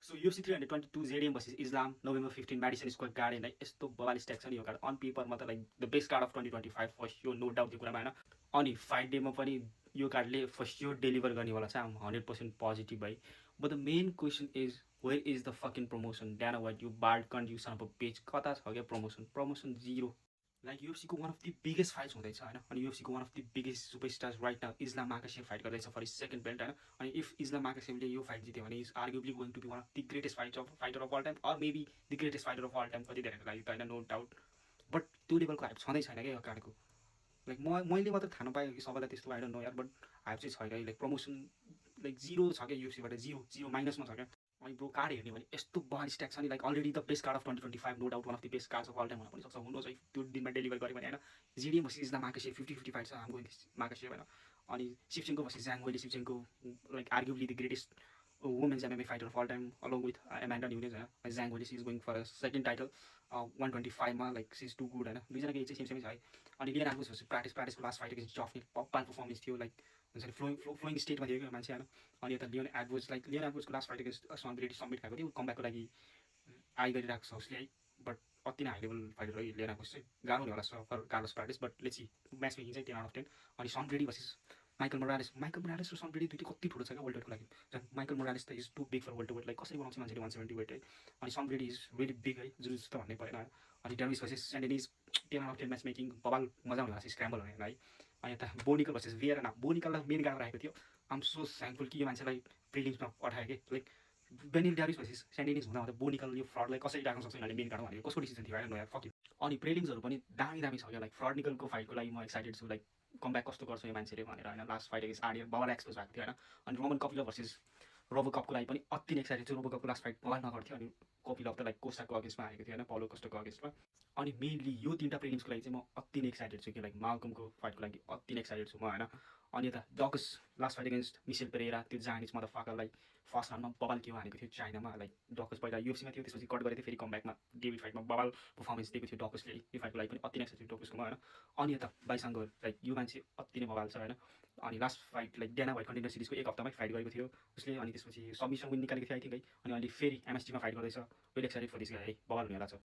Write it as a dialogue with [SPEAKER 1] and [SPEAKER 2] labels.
[SPEAKER 1] So UFC 322 ZDM versus Islam, November 15, Madison Square Garden. Like यस्तो बवाल स्ट्याक्स छ नि यो कार्ड अन पेपरमा त like the best card of 2025 for sure, no doubt त्यो कुरामा होइन. अनि फाइट डेमा पनि यो कार्डले फर स्योर डेलिभर गर्नेवाला छ. आम 100% पोजिटिभ है. But the main question is where is the fucking promotion? Dana White, you bald cunt, you son of a page. कता छ क्या प्रमोसन? Promotion zero. लाइक युएफसीको one of the biggest fights हुँदैछ होइन. अनि युएफसीको one of the biggest superstars right now Islam Makhachev fight गर्दैछ for second belt होइन. अनि इफ इस्लाम माकासेभले यो फाइट जित्यो भने is आर्ग्युबली going to be one of the greatest fighter of all time, or maybe the greatest fighter of all time कति धेरैको लागि त होइन, नो डाउट. बट त्यो लेभलको हाइप छँदै छैन क्या यो कार्डको. लाइक मैले मात्र थाहा पाएँ कि सबैलाई त्यस्तो आई डोन्ट नो यार, बट हाइप चाहिँ छैन. लाइक प्रमोसन लाइक जिरो छ क्या युएफसीबाट, जिरो जिरो माइनसमा छ क्या. अनि ब्रो कार्ड हेर्ने भने यस्तो बहाल स्ट्याक छ नि. Like already the best card of 2025, no doubt one of the best cards of all time हुन पनि सक्छ. हुनु चाहिँ त्यो दिनमा डेलिभर गऱ्यो भने होइन. जिडिएम भर्सेस इस्लाम माकासेभ 50-50 फाइट छ हाम्रो माकासेभ होइन. अनि Shevchenko versus Zhang Weili. Shevchenko like arguably the greatest women's MMA fighter of all time along with Amanda Nunes होइन. Zhang Weili she is going for a second title 125मा. Like she is too good होइन. दुईजनाको age चाहिँ same छ है. अनि Leon Edwards versus प्राक्टिसको last fight against जफनी पप्पाल पर्फर्मेन्स थियो. लाइक हुन्छ नि फ्लोइङ स्टेटमा थियो क्या मान्छे होइन. अनि यता Leon Edwards last fight against Sean Brady submit खाएको थियो. कमब्याकको लागि आई गरिरहेको छ उसले है. बट अति नै हाई लेभल फाइटर है लियन एडवर्ड्स चाहिँ. गाह्रो हुनेवाला छ for Carlos Prates, but let's see. Matchmaking चाहिँ 10 आउट अफ 10. अनि Sean Brady versus Michael Morales र सम ब्रेडी दुइटै कति ठुलो छ क्या वर्ल्ड वेटको लागि. झन् माइकल मोरालेस त is too big for welterweight. Like कसरी बनाउँछ मान्छेले 170 वेट है. अनि Sean Brady is really big है, जुन त भन्नै परेन. अनि डेनिस भर्सेस सेन्डेनिज 10 आउट अफ 10 म्याच मेकिङ बबाल मजा हुने भएको छ स्क्रैम्बल हुने है. अनि यता बोनिकल भर्सेस भिएरा. बोनिकललाई मेन गाह्रो राखेको थियो. आम सो थ्याङ्कफुल कि यो मान्छेलाई प्रिलिम्समा पठायो कि. लाइक बेनिल ड्यारिस भर्सेस सेन्डेनिज हुँदा बोनिकल यो फ्रडलाई कसरी राख्न सक्छ यिनीहरूले मेन गाह्रो भनेको कसको डिसिजन थियो होइन. यार फक. अनि प्रिलिम्सहरू पनि दामी दामी छ क्या. लाइक फ्रड निकलको फाइटको लागि म एक्साइटेड छु. लाइक कमब्याक कस्तो गर्छ यो मान्छेले भनेर होइन. लास्ट फाइट अगेन्स्ट आर्डियन बबाल एक्सपोज भएको थियो होइन. अनि रोमन कपिला भर्सेस रोबोकपको लागि पनि अति नै एक्साइटेड छु. रोबोकपको लास्ट फाइट बबाल नगर्थ्यो. अनि कपिला त लाइक कोस्टाको अगेन्स्टमा आएको थियो होइन, पाउलो कोस्टाको अगेन्स्टमा. अनि मेनली यो तिनवटा प्रिलिम्सको लागि चाहिँ म अति नै एक्साइटेड छु कि. लाइक माल्कमको फाइटको लागि अति नै एक्साइटेड छु म होइन. अनि यता डकस last fight against Michel Pereira, त्यो चाइनिज मदरफाकरलाई फर्स्ट राउन्डमा बबाल के हानेको थियो चाइनामा. लाइक डकस पहिला युएफसीमा थियो, त्यसपछि कट गरेको थियो, फेरि कमब्याकमा डेभिड फाइटमा बबाल पर्फर्मेन्स दिएको थियो डकसले. यो फाइटको लागि पनि अति नै एक्साइटेड डकसकोमा होइन. अनि यता बाइसाङ्गो लाइक यो मान्छे अति नै बबाल छ होइन. अनि last fight like Dana White contender सिरिजको एक हप्तामै फाइट गरेको थियो उसले. अनि त्यसपछि सबमिसन विन निकालेको थियो आई थिङ्क है. अनि अहिले फेरि एमएसटीमा फाइट गर्दैछ. वेल एक्साइटेड फर दिस गाइ है, बबाल हुनेवाला छ.